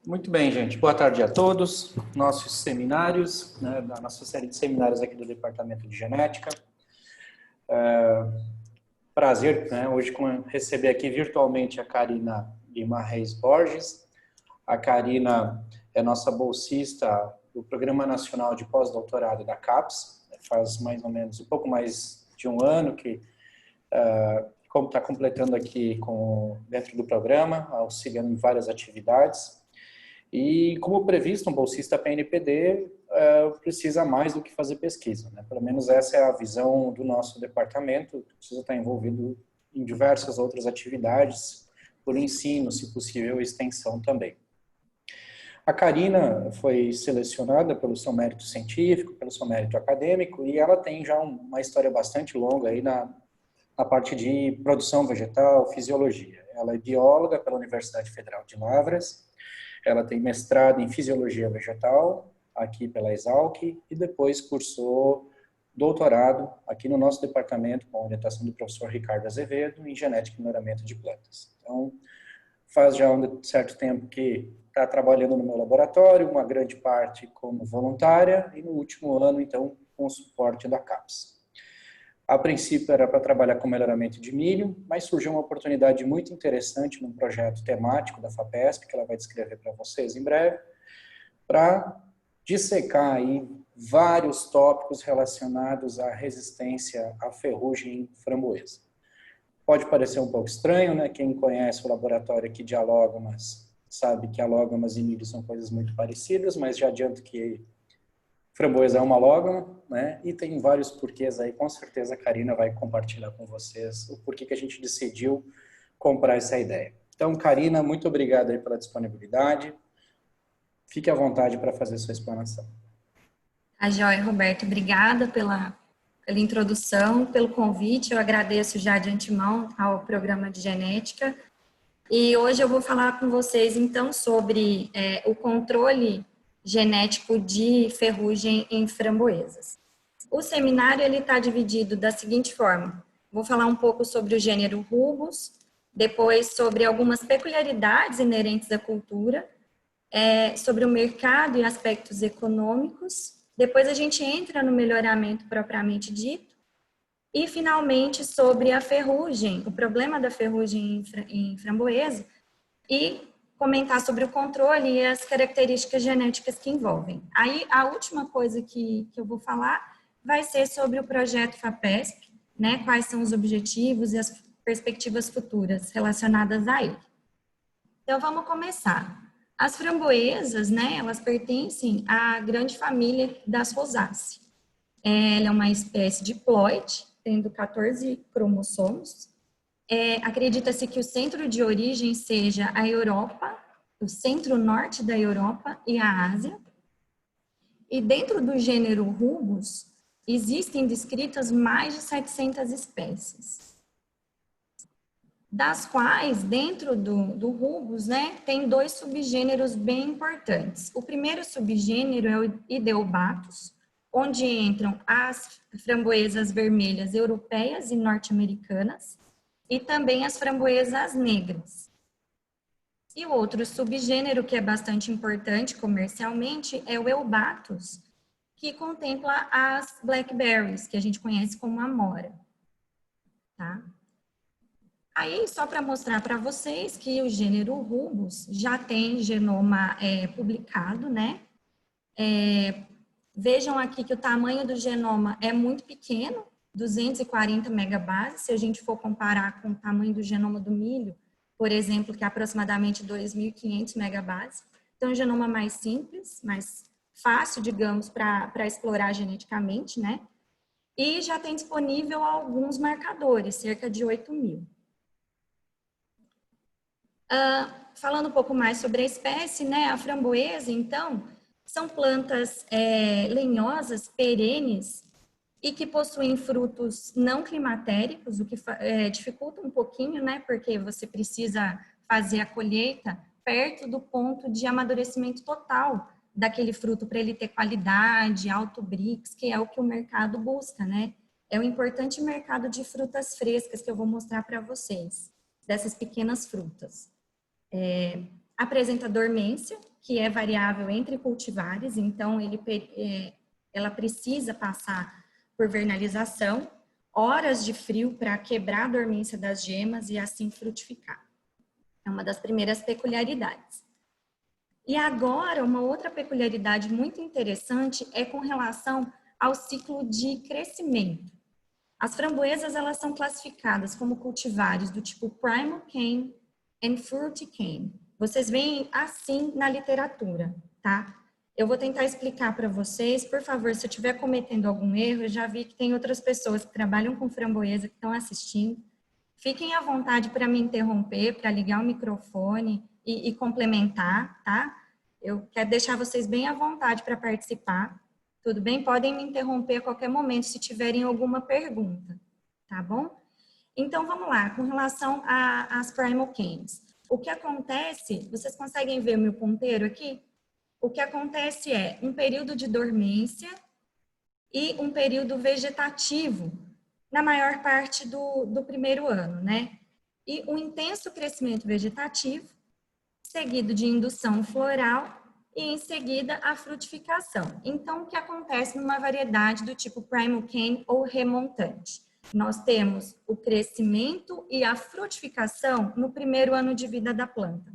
Muito bem, gente. Boa tarde a todos. Nossos seminários, né, da nossa série de seminários aqui do Departamento de Genética. Prazer, né, hoje receber aqui virtualmente a Karina Lima Reis Borges. A Karina é nossa bolsista do Programa Nacional de Pós-Doutorado da CAPES. Faz mais ou menos um pouco mais de um ano que está completando aqui dentro do programa, auxiliando em várias atividades. E, como previsto, um bolsista PNPD precisa mais do que fazer pesquisa, né? Pelo menos essa é a visão do nosso departamento, precisa estar envolvido em diversas outras atividades, por ensino, se possível, extensão também. A Karina foi selecionada pelo seu mérito científico, pelo seu mérito acadêmico, e ela tem já uma história bastante longa aí na parte de produção vegetal, fisiologia. Ela é bióloga pela Universidade Federal de Lavras. Ela tem mestrado em Fisiologia Vegetal, aqui pela Exalc, e depois cursou doutorado aqui no nosso departamento, com a orientação do professor Ricardo Azevedo, em Genética e Melhoramento de Plantas. Então, faz já um certo tempo que está trabalhando no meu laboratório, uma grande parte como voluntária, e no último ano, então, com o suporte da CAPES. A princípio era para trabalhar com melhoramento de milho, mas surgiu uma oportunidade muito interessante num projeto temático da FAPESP, que ela vai descrever para vocês em breve, para dissecar aí vários tópicos relacionados à resistência à ferrugem em framboesa. Pode parecer um pouco estranho, né? Quem conhece o laboratório aqui de alógamas sabe que alógamas e milho são coisas muito parecidas, mas já adianto que framboesa é uma alógama, né? E tem vários porquês aí, com certeza a Karina vai compartilhar com vocês o porquê que a gente decidiu comprar essa ideia. Então, Karina, muito obrigado aí pela disponibilidade. Fique à vontade para fazer sua explanação. A joia, Roberto, obrigada pela introdução, pelo convite. Eu agradeço já de antemão ao programa de genética. E hoje eu vou falar com vocês, então, sobre o controle genético de ferrugem em framboesas. O seminário está dividido da seguinte forma: vou falar um pouco sobre o gênero Rubus, depois sobre algumas peculiaridades inerentes à cultura, sobre o mercado e aspectos econômicos, depois a gente entra no melhoramento propriamente dito, e finalmente sobre a ferrugem, o problema da ferrugem em framboesa, e comentar sobre o controle e as características genéticas que envolvem. Aí, a última coisa que eu vou falar vai ser sobre o projeto FAPESP, né, quais são os objetivos e as perspectivas futuras relacionadas a ele. Então, vamos começar. As framboesas, né, elas pertencem à grande família das rosáceas. Ela é uma espécie diploide, tendo 14 cromossomos. Acredita-se que o centro de origem seja a Europa, o centro-norte da Europa e a Ásia. E dentro do gênero Rubus, existem descritas mais de 700 espécies. Das quais, dentro do Rubus, né, tem dois subgêneros bem importantes. O primeiro subgênero é o Ideobatus, onde entram as framboesas vermelhas europeias e norte-americanas, e também as framboesas negras. E o outro subgênero, que é bastante importante comercialmente, é o Eubatus, que contempla as blackberries, que a gente conhece como amora. Tá? Aí, só para mostrar para vocês que o gênero Rubus já tem genoma publicado, né? Vejam aqui que o tamanho do genoma é muito pequeno, 240 megabases, se a gente for comparar com o tamanho do genoma do milho, por exemplo, que é aproximadamente 2.500 megabases. Então, é um genoma mais simples, mais fácil, digamos, para explorar geneticamente, né? E já tem disponível alguns marcadores, cerca de 8.000. Falando um pouco mais sobre a espécie, né? A framboesa, então, são plantas lenhosas, perenes, e que possuem frutos não climatéricos, o que dificulta um pouquinho, né? Porque você precisa fazer a colheita perto do ponto de amadurecimento total daquele fruto para ele ter qualidade, alto Brix, que é o que o mercado busca, né? É um importante mercado de frutas frescas que eu vou mostrar para vocês, dessas pequenas frutas. Apresenta dormência, que é variável entre cultivares, então ela precisa passar por vernalização, horas de frio para quebrar a dormência das gemas e assim frutificar. É uma das primeiras peculiaridades. E agora, uma outra peculiaridade muito interessante é com relação ao ciclo de crescimento. As framboesas, elas são classificadas como cultivares do tipo Primal Cane and Fruity Cane. Vocês veem assim na literatura, tá? Eu vou tentar explicar para vocês, por favor, se eu estiver cometendo algum erro, eu já vi que tem outras pessoas que trabalham com framboesa que estão assistindo. Fiquem à vontade para me interromper, para ligar o microfone e complementar, tá? Eu quero deixar vocês bem à vontade para participar, tudo bem? Podem me interromper a qualquer momento se tiverem alguma pergunta, tá bom? Então, vamos lá, com relação às Primal Canes. O que acontece, vocês conseguem ver o meu ponteiro aqui? O que acontece é um período de dormência e um período vegetativo na maior parte do primeiro ano, né? E um intenso crescimento vegetativo, seguido de indução floral e em seguida a frutificação. Então, o que acontece numa variedade do tipo Primal Cane ou remontante? Nós temos o crescimento e a frutificação no primeiro ano de vida da planta.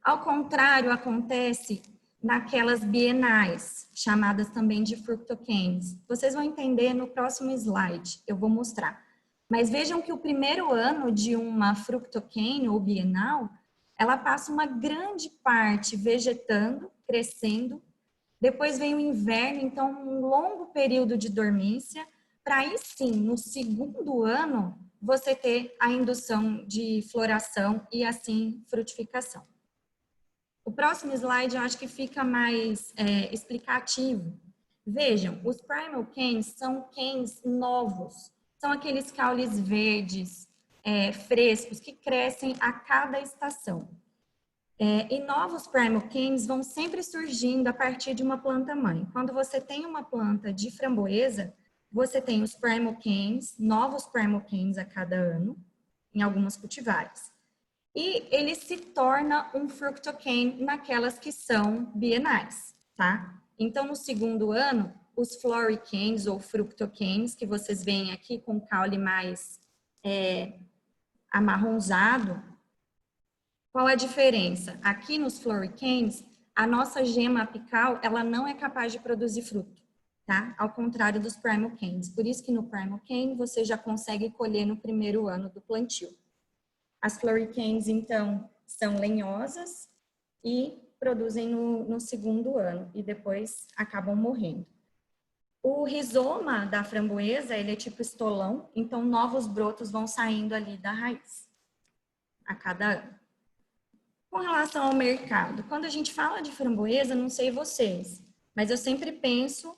Ao contrário, acontece naquelas bienais, chamadas também de fructocanes. Vocês vão entender no próximo slide, eu vou mostrar. Mas vejam que o primeiro ano de uma fructocane ou bienal, ela passa uma grande parte vegetando, crescendo, depois vem o inverno, então um longo período de dormência, para aí sim, no segundo ano, você ter a indução de floração e assim frutificação. O próximo slide eu acho que fica mais explicativo. Vejam, os Primal Canes são canes novos, são aqueles caules verdes, frescos, que crescem a cada estação. E novos Primal Canes vão sempre surgindo a partir de uma planta mãe. Quando você tem uma planta de framboesa, você tem os Primal Canes, novos Primal Canes a cada ano, em algumas cultivares. E ele se torna um fructocane naquelas que são bienais, tá? Então, no segundo ano, os floricanes ou fructocanes, que vocês veem aqui com caule mais amarronzado, qual a diferença? Aqui nos floricanes, a nossa gema apical, ela não é capaz de produzir fruto, tá? Ao contrário dos Primal Canes. Por isso que no Primal Cane, você já consegue colher no primeiro ano do plantio. As floricanes, então, são lenhosas e produzem no segundo ano e depois acabam morrendo. O rizoma da framboesa, ele é tipo estolão, então novos brotos vão saindo ali da raiz a cada ano. Com relação ao mercado, quando a gente fala de framboesa, não sei vocês, mas eu sempre penso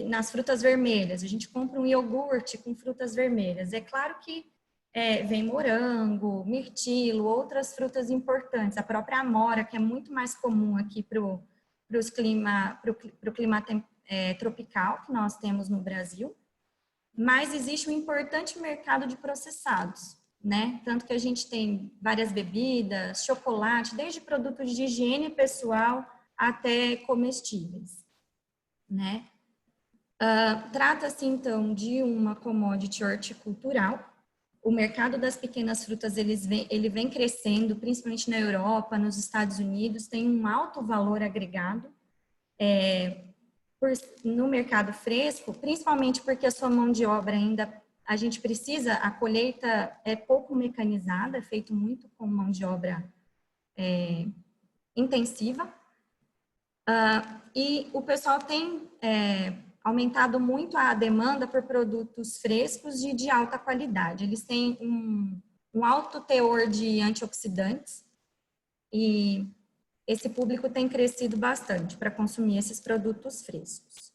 nas frutas vermelhas. A gente compra um iogurte com frutas vermelhas. É claro que vem morango, mirtilo, outras frutas importantes. A própria amora, que é muito mais comum aqui para o clima tropical que nós temos no Brasil. Mas existe um importante mercado de processados, né? Tanto que a gente tem várias bebidas, chocolate, desde produtos de higiene pessoal até comestíveis, né? Trata-se, então, de uma commodity horticultural. O mercado das pequenas frutas, ele vem crescendo, principalmente na Europa, nos Estados Unidos, tem um alto valor agregado no mercado fresco, principalmente porque a sua mão de obra ainda, a gente precisa, a colheita é pouco mecanizada, é feito muito com mão de obra intensiva, e o pessoal tem aumentado muito a demanda por produtos frescos e de alta qualidade. Eles têm um alto teor de antioxidantes e esse público tem crescido bastante para consumir esses produtos frescos.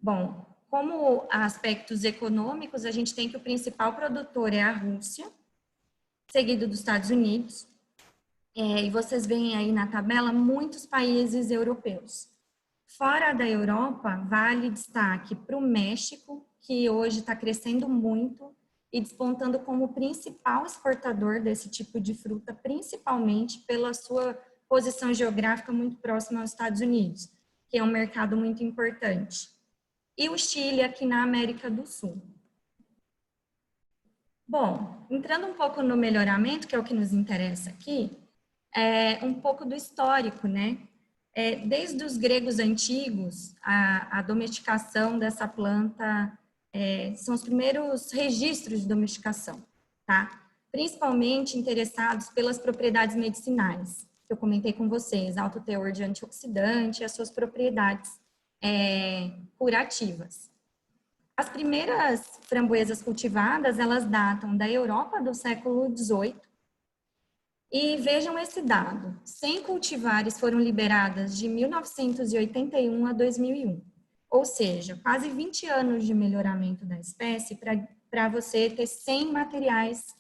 Bom, como aspectos econômicos, a gente tem que o principal produtor é a Rússia, seguido dos Estados Unidos, e vocês veem aí na tabela muitos países europeus. Fora da Europa, vale destaque para o México, que hoje está crescendo muito e despontando como principal exportador desse tipo de fruta, principalmente pela sua posição geográfica muito próxima aos Estados Unidos, que é um mercado muito importante. E o Chile aqui na América do Sul. Bom, entrando um pouco no melhoramento, que é o que nos interessa aqui, um pouco do histórico, né? Desde os gregos antigos, a domesticação dessa planta são os primeiros registros de domesticação, tá? Principalmente interessados pelas propriedades medicinais, que eu comentei com vocês, alto teor de antioxidante e as suas propriedades curativas. As primeiras framboesas cultivadas, elas datam da Europa do século XVIII. E vejam esse dado, 100 cultivares foram liberadas de 1981 a 2001. Ou seja, quase 20 anos de melhoramento da espécie para você ter 100 materiais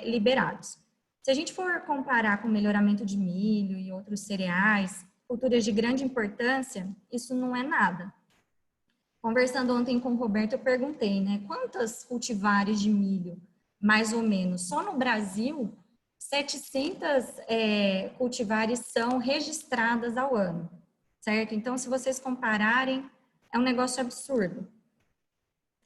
liberados. Se a gente for comparar com o melhoramento de milho e outros cereais, culturas de grande importância, isso não é nada. Conversando ontem com o Roberto, eu perguntei, né, quantas cultivares de milho, mais ou menos? Só no Brasil, 700 cultivares são registradas ao ano, certo? Então, se vocês compararem, é um negócio absurdo.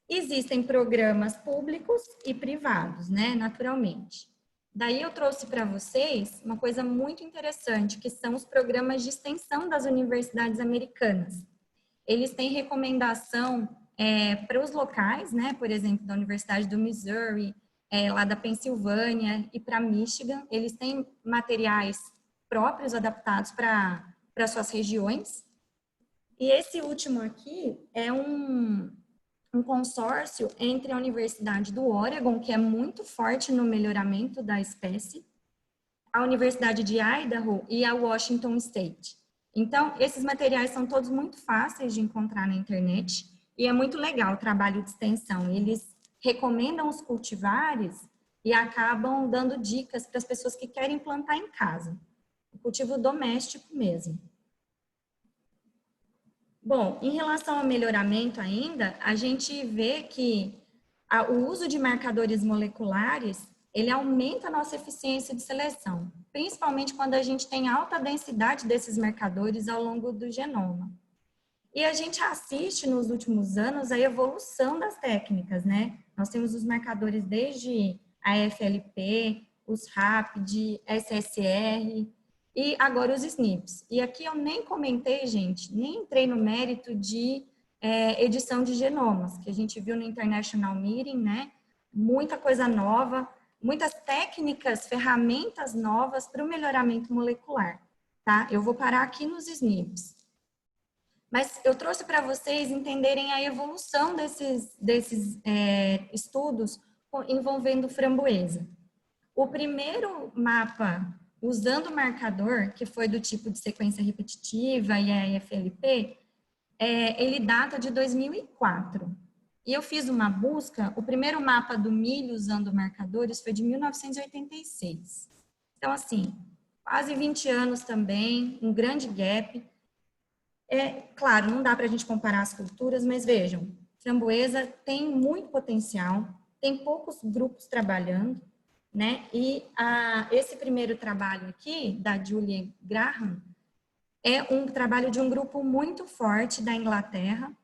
Existem programas públicos e privados, né, naturalmente. Daí eu trouxe para vocês uma coisa muito interessante, que são os programas de extensão das universidades americanas. Eles têm recomendação para os locais, né, por exemplo, da Universidade do Missouri, lá da Pensilvânia e para Michigan, eles têm materiais próprios adaptados para suas regiões. E esse último aqui é um consórcio entre a Universidade do Oregon, que é muito forte no melhoramento da espécie, a Universidade de Idaho e a Washington State. Então, esses materiais são todos muito fáceis de encontrar na internet e é muito legal o trabalho de extensão. Eles recomendam os cultivares e acabam dando dicas para as pessoas que querem plantar em casa. O cultivo doméstico mesmo. Bom, em relação ao melhoramento ainda, a gente vê que o uso de marcadores moleculares, ele aumenta a nossa eficiência de seleção, principalmente quando a gente tem alta densidade desses marcadores ao longo do genoma. E a gente assiste nos últimos anos a evolução das técnicas, né? Nós temos os marcadores desde a FLP, os RAPID, SSR e agora os SNPs. E aqui eu nem comentei, gente, nem entrei no mérito de edição de genomas, que a gente viu no International Meeting, né? Muita coisa nova, muitas técnicas, ferramentas novas para o melhoramento molecular, tá? Eu vou parar aqui nos SNPs. Mas eu trouxe para vocês entenderem a evolução desses estudos envolvendo framboesa. O primeiro mapa usando marcador, que foi do tipo de sequência repetitiva e a FLP, ele data de 2004. E eu fiz uma busca, o primeiro mapa do milho usando marcadores foi de 1986. Então, assim, quase 20 anos também, um grande gap. Claro, não dá para a gente comparar as culturas, mas vejam, framboesa tem muito potencial, tem poucos grupos trabalhando, né? E esse primeiro trabalho aqui, da Julie Graham, é um trabalho de um grupo muito forte da Inglaterra,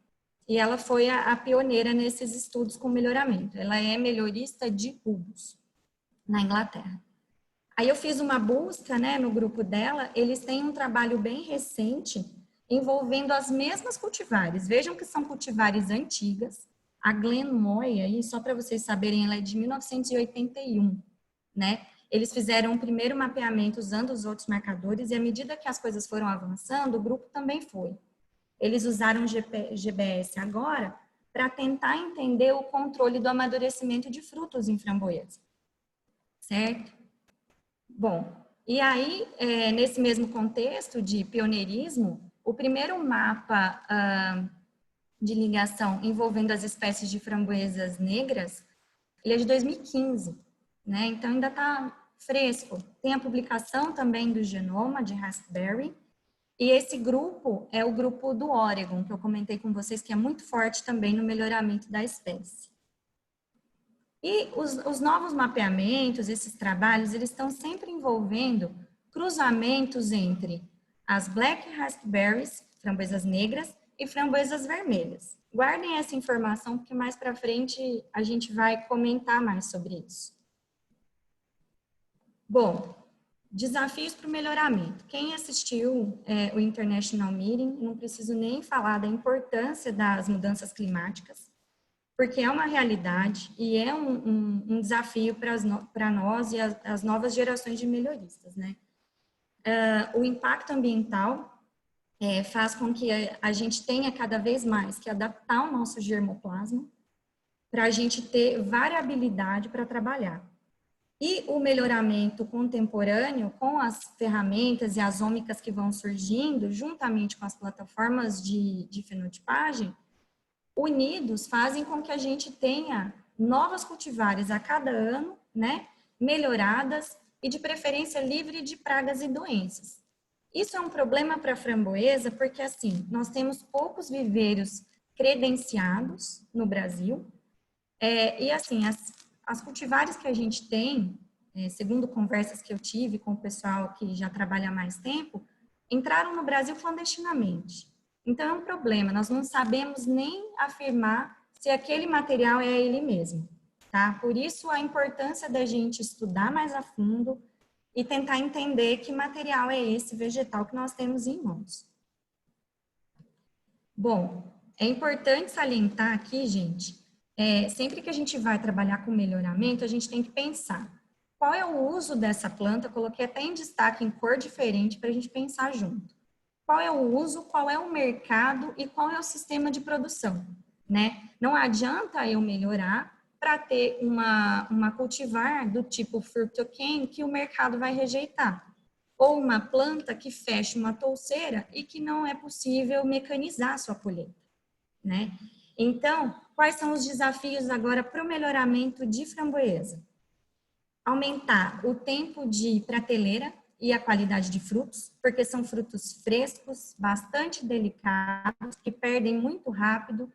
e ela foi a pioneira nesses estudos com melhoramento. Ela é melhorista de bulbos na Inglaterra. Aí eu fiz uma busca, né, no grupo dela, eles têm um trabalho bem recente envolvendo as mesmas cultivares. Vejam que são cultivares antigas. A Glenmoy, aí, só para vocês saberem, ela é de 1981, né? Eles fizeram um primeiro mapeamento usando os outros marcadores e à medida que as coisas foram avançando, o grupo também foi. Eles usaram GBS agora para tentar entender o controle do amadurecimento de frutos em framboesa, certo? Bom, e aí, nesse mesmo contexto de pioneirismo, o primeiro mapa de ligação envolvendo as espécies de framboesas negras, ele é de 2015, né? Então ainda está fresco. Tem a publicação também do genoma de Raspberry, e esse grupo é o grupo do Oregon, que eu comentei com vocês, que é muito forte também no melhoramento da espécie. E os novos mapeamentos, esses trabalhos, eles estão sempre envolvendo cruzamentos entre as Black Raspberries, framboesas negras, e framboesas vermelhas. Guardem essa informação, porque mais para frente a gente vai comentar mais sobre isso. Bom, desafios para o melhoramento. Quem assistiu o International Meeting, não preciso nem falar da importância das mudanças climáticas, porque é uma realidade e é um desafio para nós e as novas gerações de melhoristas, né? O impacto ambiental faz com que a gente tenha cada vez mais que adaptar o nosso germoplasma para a gente ter variabilidade para trabalhar. E o melhoramento contemporâneo, com as ferramentas e as ômicas que vão surgindo, juntamente com as plataformas de fenotipagem, unidos fazem com que a gente tenha novas cultivares a cada ano, né, melhoradas e de preferência livre de pragas e doenças. Isso é um problema para a framboesa, porque assim, nós temos poucos viveiros credenciados no Brasil, e assim, as cultivares que a gente tem, segundo conversas que eu tive com o pessoal que já trabalha há mais tempo, entraram no Brasil clandestinamente. Então é um problema, nós não sabemos nem afirmar se aquele material é ele mesmo, tá? Por isso a importância da gente estudar mais a fundo e tentar entender que material é esse vegetal que nós temos em mãos. Bom, é importante salientar aqui, gente, sempre que a gente vai trabalhar com melhoramento, a gente tem que pensar qual é o uso dessa planta, coloquei até em destaque em cor diferente para a gente pensar junto. Qual é o uso, qual é o mercado e qual é o sistema de produção, né? Não adianta eu melhorar para ter uma cultivar do tipo fructocane que o mercado vai rejeitar, ou uma planta que fecha uma touceira e que não é possível mecanizar a sua colheita, né? Então, quais são os desafios agora para o melhoramento de framboesa? Aumentar o tempo de prateleira e a qualidade de frutos, porque são frutos frescos, bastante delicados, que perdem muito rápido.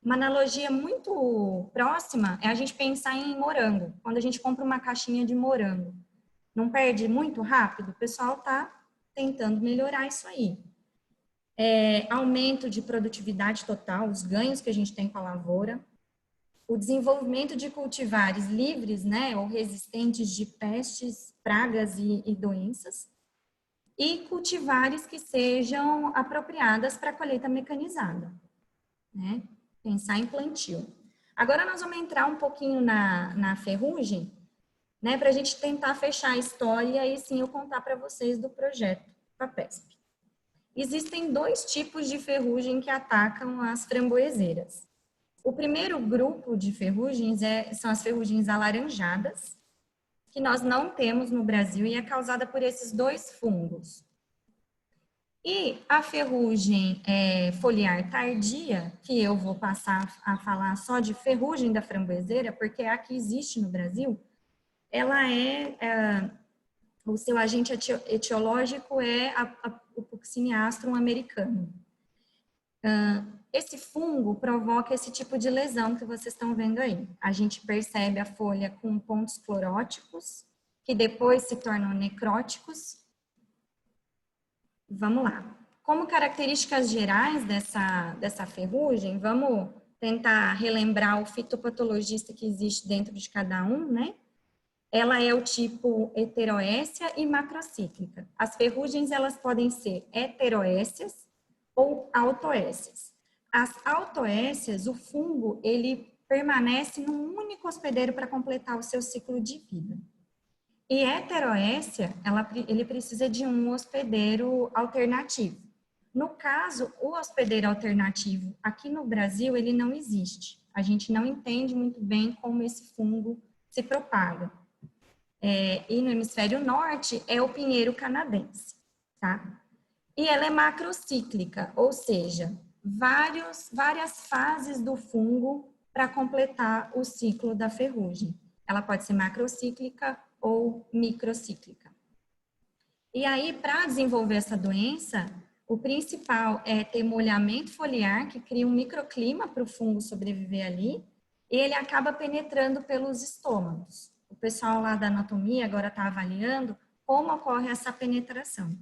Uma analogia muito próxima é a gente pensar em morango. Quando a gente compra uma caixinha de morango, não perde muito rápido? O pessoal está tentando melhorar isso aí. Aumento de produtividade total, os ganhos que a gente tem com a lavoura. O desenvolvimento de cultivares livres, né, ou resistentes de pestes, pragas e doenças. E cultivares que sejam apropriadas para a colheita mecanizada, né? Pensar em plantio. Agora nós vamos entrar um pouquinho na ferrugem, né, para a gente tentar fechar a história e aí sim eu contar para vocês do projeto FAPESP. Existem dois tipos de ferrugem que atacam as framboeseiras. O primeiro grupo de ferrugens são as ferrugens alaranjadas, que nós não temos no Brasil e é causada por esses dois fungos. E a ferrugem foliar tardia, que eu vou passar a falar só de ferrugem da framboeseira, porque é a que existe no Brasil, ela o seu agente etiológico é o Puccinia-astrum americano. Esse fungo provoca esse tipo de lesão que vocês estão vendo aí. A gente percebe a folha com pontos cloróticos, que depois se tornam necróticos. Vamos lá. Como características gerais dessa ferrugem, vamos tentar relembrar o fitopatologista que existe dentro de cada um, né? Ela é o tipo heteroécia e macrocíclica. As ferrugens, elas podem ser heteroécias ou autoécias. As autoécias, o fungo, ele permanece num único hospedeiro para completar o seu ciclo de vida. E heteroécia, ele precisa de um hospedeiro alternativo. No caso, o hospedeiro alternativo aqui no Brasil, ele não existe. A gente não entende muito bem como esse fungo se propaga. E no hemisfério norte é o pinheiro canadense, tá? E ela é macrocíclica, ou seja, várias fases do fungo para completar o ciclo da ferrugem. Ela pode ser macrocíclica ou microcíclica. E aí, para desenvolver essa doença, o principal é ter molhamento foliar, que cria um microclima para o fungo sobreviver ali, e ele acaba penetrando pelos estômagos. O pessoal lá da anatomia agora está avaliando como ocorre essa penetração.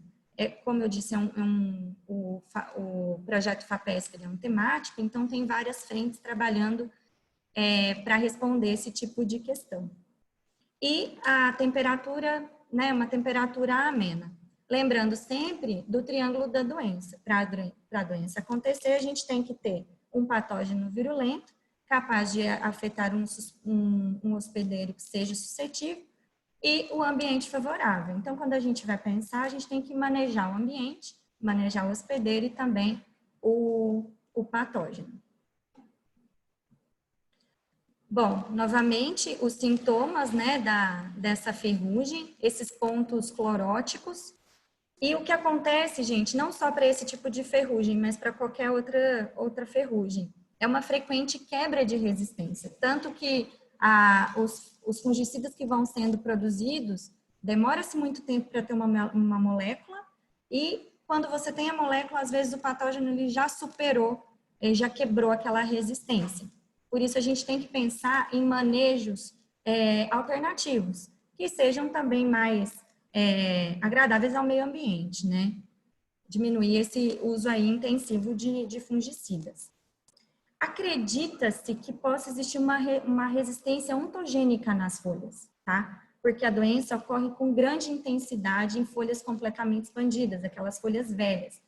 Como eu disse, o projeto FAPESP é um temático, então tem várias frentes trabalhando para responder esse tipo de questão. E a temperatura, né, uma temperatura amena. Lembrando sempre do triângulo da doença. Para a doença acontecer, a gente tem que ter um patógeno virulento, capaz de afetar um hospedeiro que seja suscetível, e o ambiente favorável. Então, quando a gente vai pensar, a gente tem que manejar o ambiente, manejar o hospedeiro e também o patógeno. Bom, novamente, os sintomas, né, dessa ferrugem, esses pontos cloróticos. E o que acontece, gente, não só para esse tipo de ferrugem, mas para qualquer outra ferrugem, é uma frequente quebra de resistência. Tanto que os fungicidas que vão sendo produzidos, demora-se muito tempo para ter uma molécula, e quando você tem a molécula, às vezes o patógeno ele já superou, ele já quebrou aquela resistência. Por isso, a gente tem que pensar em manejos alternativos, que sejam também mais agradáveis ao meio ambiente, né? Diminuir esse uso aí intensivo de fungicidas. Acredita-se que possa existir uma resistência ontogênica nas folhas, tá? Porque a doença ocorre com grande intensidade em folhas completamente expandidas, aquelas folhas velhas.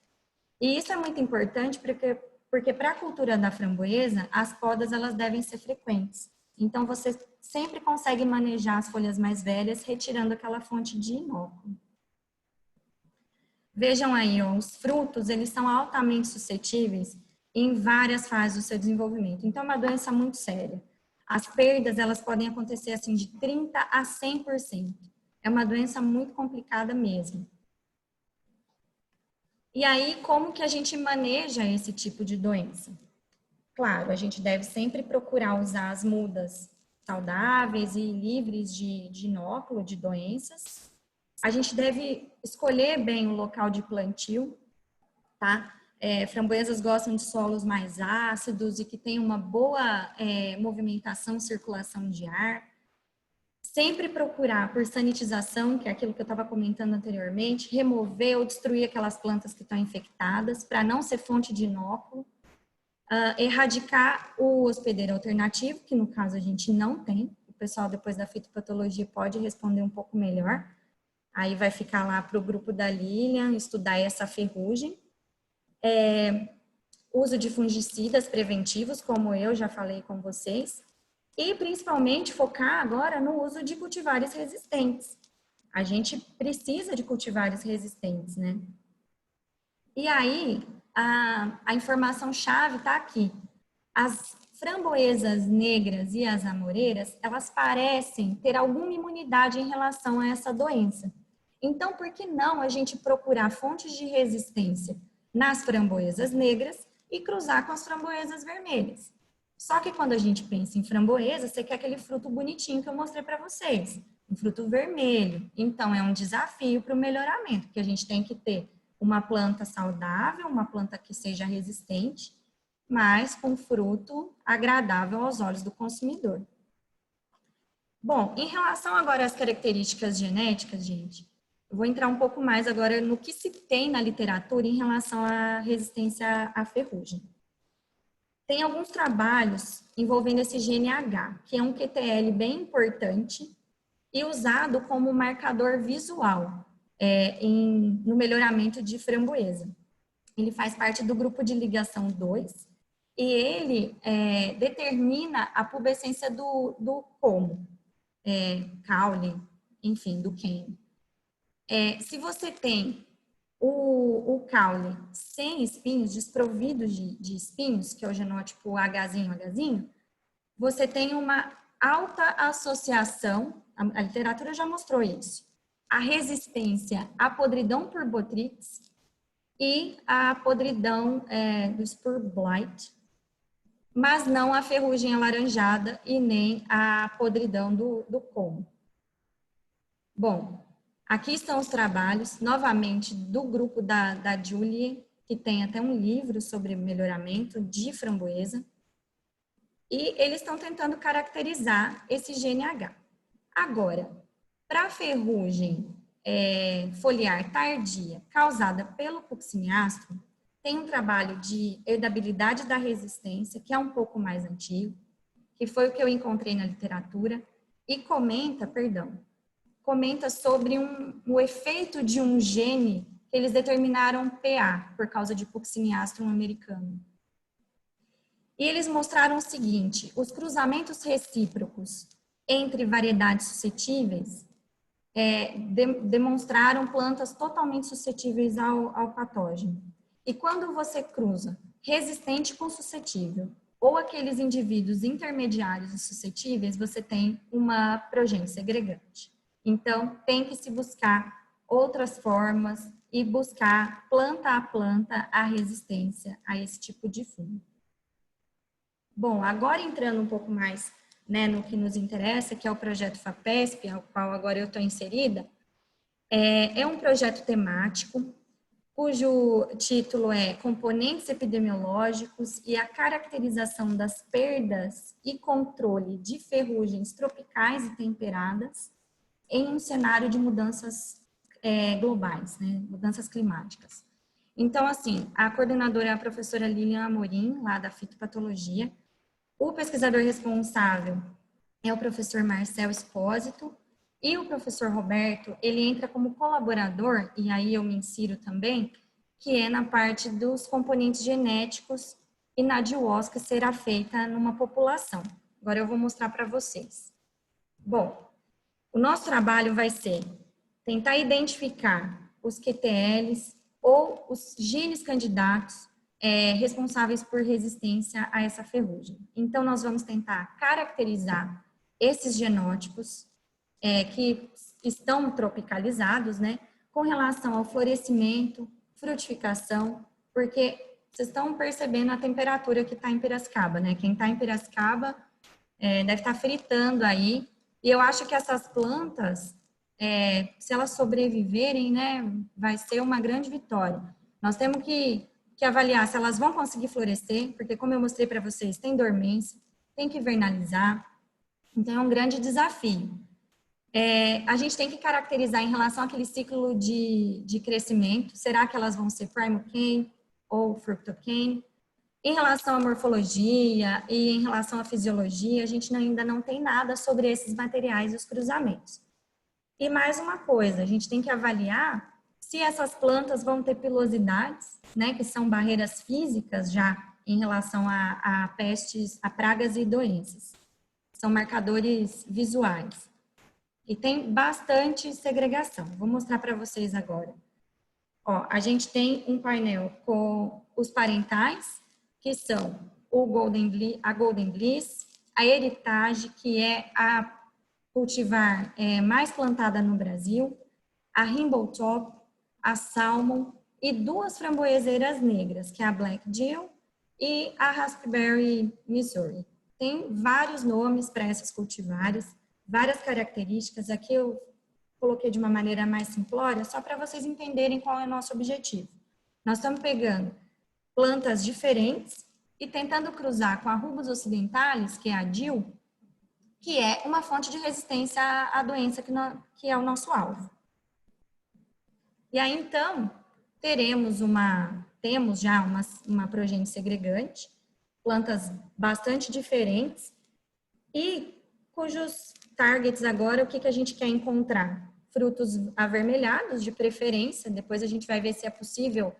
E isso é muito importante porque para a cultura da framboesa, as podas elas devem ser frequentes. Então, você sempre consegue manejar as folhas mais velhas, retirando aquela fonte de inóculo. Vejam aí, ó, os frutos, eles são altamente suscetíveis em várias fases do seu desenvolvimento. Então, é uma doença muito séria. As perdas, elas podem acontecer assim de 30% a 100%. É uma doença muito complicada mesmo. E aí, como que a gente maneja esse tipo de doença? Claro, a gente deve sempre procurar usar as mudas saudáveis e livres de inóculo, de doenças. A gente deve escolher bem o local de plantio, tá? Framboesas gostam de solos mais ácidos e que tem uma boa movimentação, circulação de ar. Sempre procurar por sanitização, que é aquilo que eu estava comentando anteriormente, remover ou destruir aquelas plantas que estão infectadas, para não ser fonte de inóculo. Erradicar o hospedeiro alternativo, que no caso a gente não tem. O pessoal depois da fitopatologia pode responder um pouco melhor. Aí vai ficar lá para o grupo da Lilian estudar essa ferrugem. Uso de fungicidas preventivos, como eu já falei com vocês. E principalmente focar agora no uso de cultivares resistentes. A gente precisa de cultivares resistentes, né? E aí, a informação-chave está aqui. As framboesas negras e as amoreiras, elas parecem ter alguma imunidade em relação a essa doença. Então, por que não a gente procurar fontes de resistência nas framboesas negras e cruzar com as framboesas vermelhas? Só que quando a gente pensa em framboesa, você quer aquele fruto bonitinho que eu mostrei para vocês, um fruto vermelho. Então, é um desafio para o melhoramento, porque a gente tem que ter uma planta saudável, uma planta que seja resistente, mas com fruto agradável aos olhos do consumidor. Bom, em relação agora às características genéticas, gente, eu vou entrar um pouco mais agora no que se tem na literatura em relação à resistência à ferrugem. Tem alguns trabalhos envolvendo esse GNH, que é um QTL bem importante e usado como marcador visual no melhoramento de framboesa. Ele faz parte do grupo de ligação 2 e ele determina a pubescência do como, caule, enfim, do quêmio. Se você tem o caule sem espinhos, desprovido de espinhos, que é o genótipo Hzinho, você tem uma alta associação, a literatura já mostrou isso, a resistência à podridão por Botrytis e à podridão do Spur Blight, mas não a ferrugem alaranjada e nem a podridão do como. Bom, aqui estão os trabalhos, novamente, do grupo da Julie, que tem até um livro sobre melhoramento de framboesa, e eles estão tentando caracterizar esse GNH. Agora, para a ferrugem foliar tardia causada pelo Pucciniastrum tem um trabalho de herdabilidade da resistência, que é um pouco mais antigo, que foi o que eu encontrei na literatura, e comenta sobre o efeito de um gene que eles determinaram PA, por causa de Pucciniastrum americano. E eles mostraram o seguinte: os cruzamentos recíprocos entre variedades suscetíveis demonstraram plantas totalmente suscetíveis ao patógeno. E quando você cruza resistente com suscetível, ou aqueles indivíduos intermediários e suscetíveis, você tem uma progênie segregante. Então, tem que se buscar outras formas e buscar planta a planta a resistência a esse tipo de fungo. Bom, agora entrando um pouco mais, né, no que nos interessa, que é o projeto FAPESP, ao qual agora eu estou inserida, é um projeto temático, cujo título é Componentes Epidemiológicos e a Caracterização das Perdas e Controle de Ferrugens Tropicais e Temperadas em um cenário de mudanças globais, né, mudanças climáticas. Então, assim, a coordenadora é a professora Lilian Amorim, lá da Fitopatologia. O pesquisador responsável é o professor Marcel Espósito, e o professor Roberto, ele entra como colaborador, e aí eu me insiro também, que é na parte dos componentes genéticos e na DIWOS que será feita numa população. Agora eu vou mostrar para vocês. Bom, o nosso trabalho vai ser tentar identificar os QTLs ou os genes candidatos responsáveis por resistência a essa ferrugem. Então, nós vamos tentar caracterizar esses genótipos que estão tropicalizados, né, com relação ao florescimento, frutificação, porque vocês estão percebendo a temperatura que está em Piracicaba, né? Quem está em Piracicaba deve estar fritando aí. E eu acho que essas plantas, se elas sobreviverem, né, vai ser uma grande vitória. Nós temos que avaliar se elas vão conseguir florescer, porque como eu mostrei para vocês, tem dormência, tem que invernalizar, então é um grande desafio. A gente tem que caracterizar em relação àquele ciclo de crescimento, será que elas vão ser primocane ou fructocane? Em relação à morfologia e em relação à fisiologia, a gente ainda não tem nada sobre esses materiais e os cruzamentos. E mais uma coisa, a gente tem que avaliar se essas plantas vão ter pilosidades, né, que são barreiras físicas já em relação a pestes, a pragas e doenças. São marcadores visuais. E tem bastante segregação. Vou mostrar para vocês agora. Ó, a gente tem um painel com os parentais, que são a Golden Bliss, a Heritage, que é a cultivar mais plantada no Brasil, a Rainbow Top, a Salmon e duas framboeseiras negras, que é a Black Jill e a Raspberry Missouri. Tem vários nomes para essas cultivares, várias características. Aqui eu coloquei de uma maneira mais simplória, só para vocês entenderem qual é o nosso objetivo. Nós estamos pegando plantas diferentes e tentando cruzar com a Rubus occidentalis, que é a DIL, que é uma fonte de resistência à doença que é o nosso alvo. E aí, então, temos já uma progênie segregante, plantas bastante diferentes e cujos targets agora, o que a gente quer encontrar? Frutos avermelhados, de preferência, depois a gente vai ver se é possível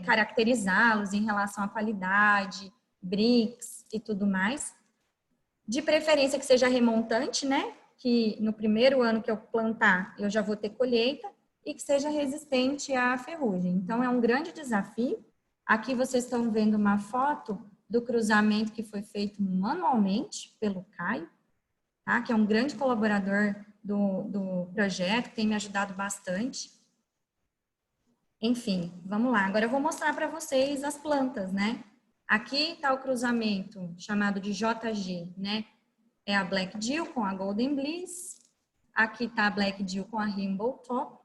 caracterizá-los em relação à qualidade, BRICS e tudo mais. De preferência que seja remontante, né? Que no primeiro ano que eu plantar, eu já vou ter colheita e que seja resistente à ferrugem. Então, é um grande desafio. Aqui vocês estão vendo uma foto do cruzamento que foi feito manualmente pelo Caio, tá? Que é um grande colaborador do projeto, que tem me ajudado bastante. Enfim, vamos lá. Agora eu vou mostrar para vocês as plantas, né? Aqui está o cruzamento chamado de JG, né? É a Black Jill com a Golden Bliss. Aqui está a Black Jill com a Rainbow Top.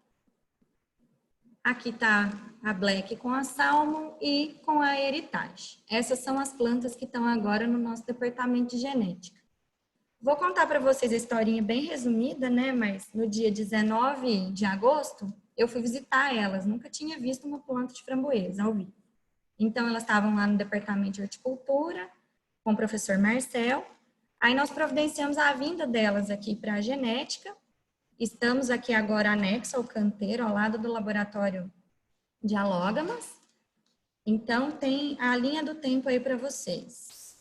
Aqui está a Black com a Salmon e com a Heritage. Essas são as plantas que estão agora no nosso departamento de genética. Vou contar para vocês a historinha bem resumida, né? Mas no dia 19 de agosto, eu fui visitar elas. Nunca tinha visto uma planta de framboesa ao vivo. Então, elas estavam lá no departamento de horticultura, com o professor Marcel. Aí, nós providenciamos a vinda delas aqui para a genética. Estamos aqui agora anexo ao canteiro, ao lado do laboratório de alógamas. Então, tem a linha do tempo aí para vocês.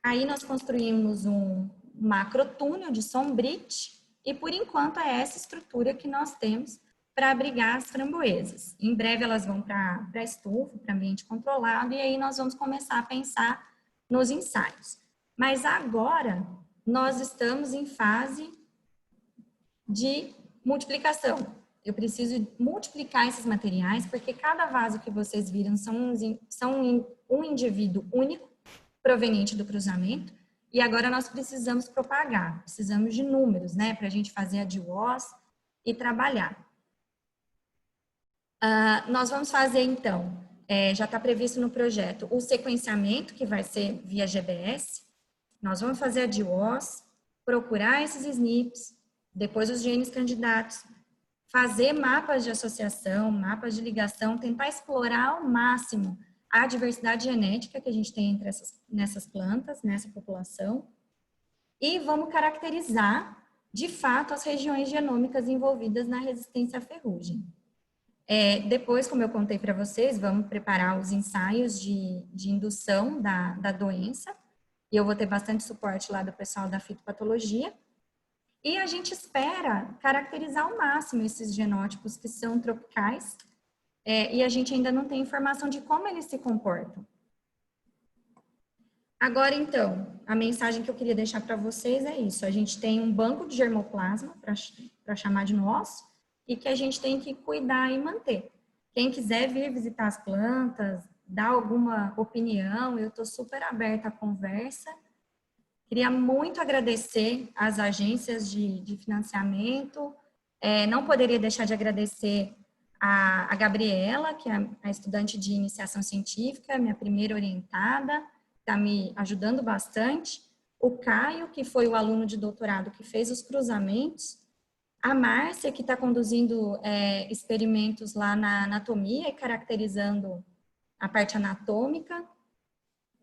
Aí, nós construímos um macrotúnel de sombrite e, por enquanto, é essa estrutura que nós temos para abrigar as framboesas. Em breve, elas vão para a estufa, para ambiente controlado, e aí nós vamos começar a pensar nos ensaios. Mas agora, nós estamos em fase de multiplicação. Eu preciso multiplicar esses materiais, porque cada vaso que vocês viram são um indivíduo único, proveniente do cruzamento, e agora nós precisamos propagar, precisamos de números, né, para a gente fazer a DWOS e trabalhar. Nós vamos fazer, então, já está previsto no projeto, o sequenciamento, que vai ser via GBS, nós vamos fazer a DWOS, procurar esses SNPs, depois os genes candidatos, fazer mapas de associação, mapas de ligação, tentar explorar ao máximo a diversidade genética que a gente tem nessas plantas, nessa população, e vamos caracterizar, de fato, as regiões genômicas envolvidas na resistência à ferrugem. Depois, como eu contei para vocês, vamos preparar os ensaios de indução da doença, e eu vou ter bastante suporte lá do pessoal da fitopatologia, e a gente espera caracterizar ao máximo esses genótipos que são tropicais, e a gente ainda não tem informação de como eles se comportam. Agora, então, a mensagem que eu queria deixar para vocês é isso. A gente tem um banco de germoplasma, para chamar de nosso, e que a gente tem que cuidar e manter. Quem quiser vir visitar as plantas, dar alguma opinião, eu estou super aberta à conversa. Queria muito agradecer às agências de financiamento. Não poderia deixar de agradecer a Gabriela, que é a estudante de iniciação científica, minha primeira orientada, está me ajudando bastante. O Caio, que foi o aluno de doutorado que fez os cruzamentos. A Márcia, que está conduzindo experimentos lá na anatomia e caracterizando a parte anatômica.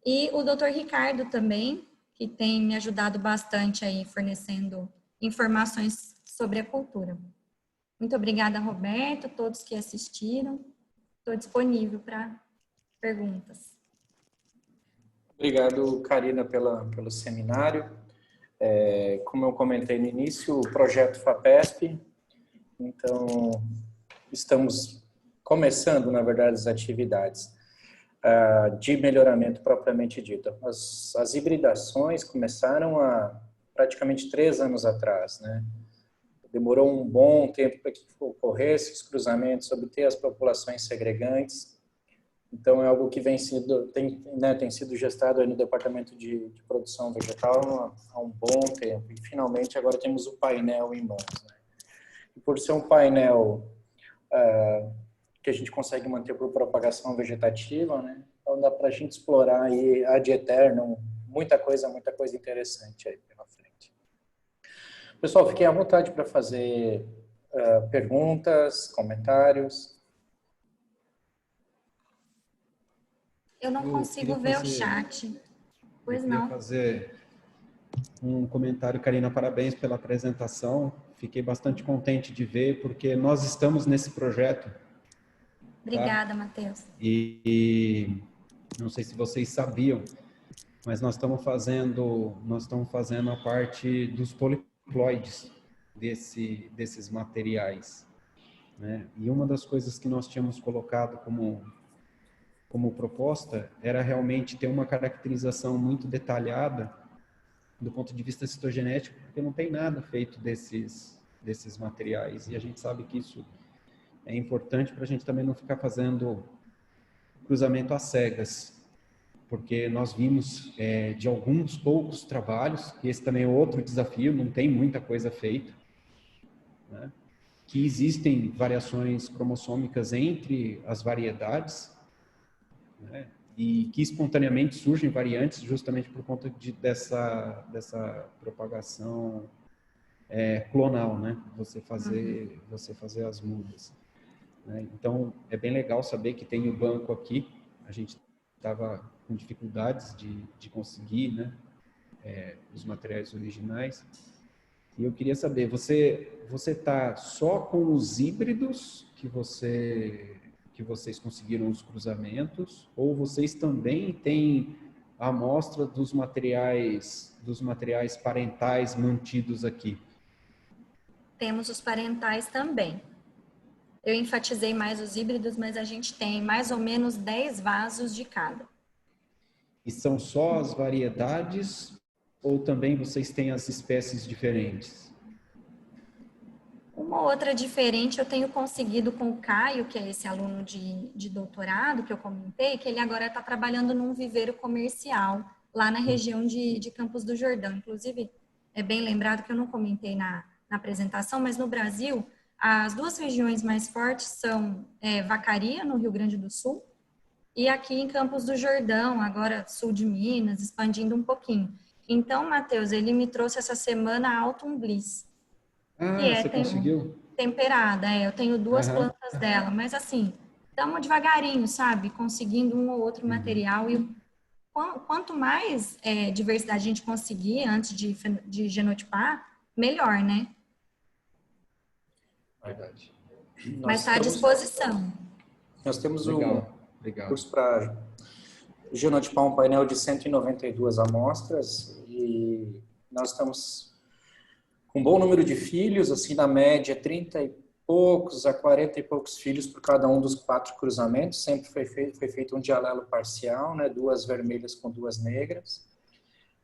E o Dr. Ricardo também, que tem me ajudado bastante aí, fornecendo informações sobre a cultura. Muito obrigada, Roberto, todos que assistiram. Estou disponível para perguntas. Obrigado, Karina, pelo seminário. Como eu comentei no início, o projeto FAPESP, então estamos começando, na verdade, as atividades de melhoramento propriamente dito. As hibridações começaram há praticamente 3 anos atrás, né? Demorou um bom tempo para que ocorresse os cruzamentos, obter as populações segregantes. Então, é algo que tem sido gestado aí no Departamento de Produção Vegetal há um bom tempo. E, finalmente, agora temos o painel em mãos, né? E por ser um painel que a gente consegue manter por propagação vegetativa, né? Então, dá para a gente explorar aí ad eternum muita coisa interessante aí pela frente. Pessoal, fiquem à vontade para fazer perguntas, comentários. Eu não consigo ver o chat. Pois não. Eu queria fazer um comentário, Karina, parabéns pela apresentação. Fiquei bastante contente de ver, porque nós estamos nesse projeto. Obrigada, tá? Matheus. E não sei se vocês sabiam, mas nós estamos fazendo a parte dos poliploides desses materiais, né? E uma das coisas que nós tínhamos colocado como proposta era realmente ter uma caracterização muito detalhada do ponto de vista citogenético, porque não tem nada feito desses materiais, e a gente sabe que isso é importante para a gente também não ficar fazendo cruzamento às cegas, porque nós vimos de alguns poucos trabalhos, e esse também é outro desafio, não tem muita coisa feita, né? Que existem variações cromossômicas entre as variedades, né? e que espontaneamente surgem variantes justamente por conta dessa propagação clonal, né? Você fazer as mudas, né? Então, é bem legal saber que tem o banco aqui. A gente estava com dificuldades de conseguir, né, os materiais originais. E eu queria saber, você está só com os híbridos que vocês conseguiram os cruzamentos, ou vocês também têm a amostra dos materiais parentais mantidos aqui? Temos os parentais também. Eu enfatizei mais os híbridos, mas a gente tem mais ou menos 10 vasos de cada. E são só as variedades ou também vocês têm as espécies diferentes? Uma outra diferente eu tenho conseguido com o Caio, que é esse aluno de doutorado que eu comentei, que ele agora está trabalhando num viveiro comercial lá na região de Campos do Jordão. Inclusive, é bem lembrado que eu não comentei na apresentação, mas no Brasil, as duas regiões mais fortes são Vacaria, no Rio Grande do Sul, e aqui em Campos do Jordão, agora sul de Minas, expandindo um pouquinho. Então, Matheus, ele me trouxe essa semana a Autumn Bliss, que Você conseguiu? temperada. Eu tenho duas plantas dela, mas assim, estamos devagarinho, sabe? Conseguindo um ou outro material. E quanto mais diversidade a gente conseguir antes de genotipar, melhor, né? Verdade. Mas está à disposição. Nós temos Legal. curso para genotipar um painel de 192 amostras e nós estamos com um bom número de filhos, assim, na média 30 e poucos a 40 e poucos filhos por cada um dos 4 cruzamentos. Sempre foi feito um dialelo parcial, né, 2 vermelhas com 2 negras.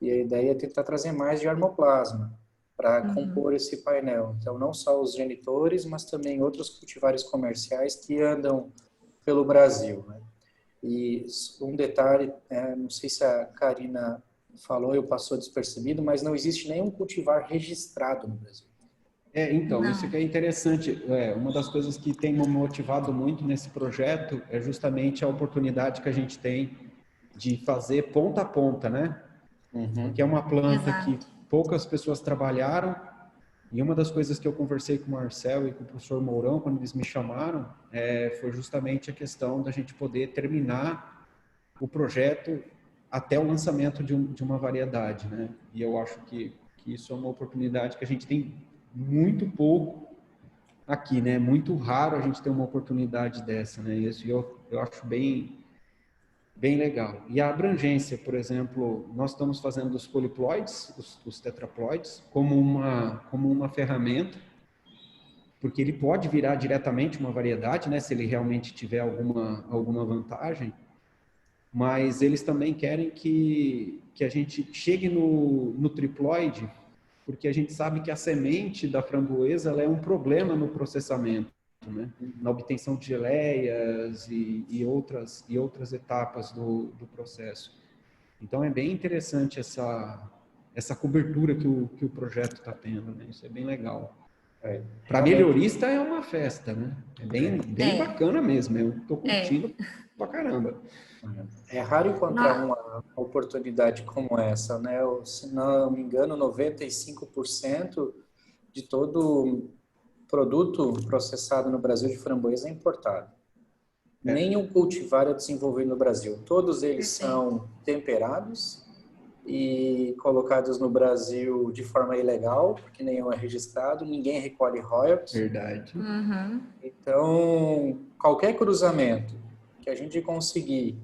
E a ideia é tentar trazer mais de germoplasma para compor esse painel. Então, não só os genitores, mas também outros cultivares comerciais que andam pelo Brasil, né? E um detalhe, não sei se a Karina falou, eu passou despercebido, mas não existe nenhum cultivar registrado no Brasil. Então, Não. isso que é interessante. Uma das coisas que tem me motivado muito nesse projeto é justamente a oportunidade que a gente tem de fazer ponta a ponta, né? Porque é uma planta que poucas pessoas trabalharam, e uma das coisas que eu conversei com o Marcel e com o professor Mourão, quando eles me chamaram, foi justamente a questão da gente poder terminar o projeto até o lançamento de uma variedade, né? E eu acho que isso é uma oportunidade que a gente tem muito pouco aqui, né? Muito raro a gente ter uma oportunidade dessa, né? Isso eu acho bem legal. E a abrangência, por exemplo, nós estamos fazendo os poliploides, os tetraploides, como uma ferramenta, porque ele pode virar diretamente uma variedade, né? Se ele realmente tiver alguma vantagem. Mas eles também querem que a gente chegue no triploide, porque a gente sabe que a semente da framboesa ela é um problema no processamento, né? Na obtenção de geleias e outras etapas do processo. Então, é bem interessante essa cobertura que o projeto está tendo, né? Isso é bem legal. Para melhorista é uma festa, né? É bem bacana mesmo. Eu estou curtindo pra caramba. É raro encontrar uma oportunidade como essa, né? Se não me engano, 95% de todo produto processado no Brasil de framboesa é importado. Nenhum cultivar é desenvolvido no Brasil. Todos eles são temperados e colocados no Brasil de forma ilegal, porque nenhum é registrado, ninguém recolhe royalties. Verdade. Então, qualquer cruzamento que a gente conseguir,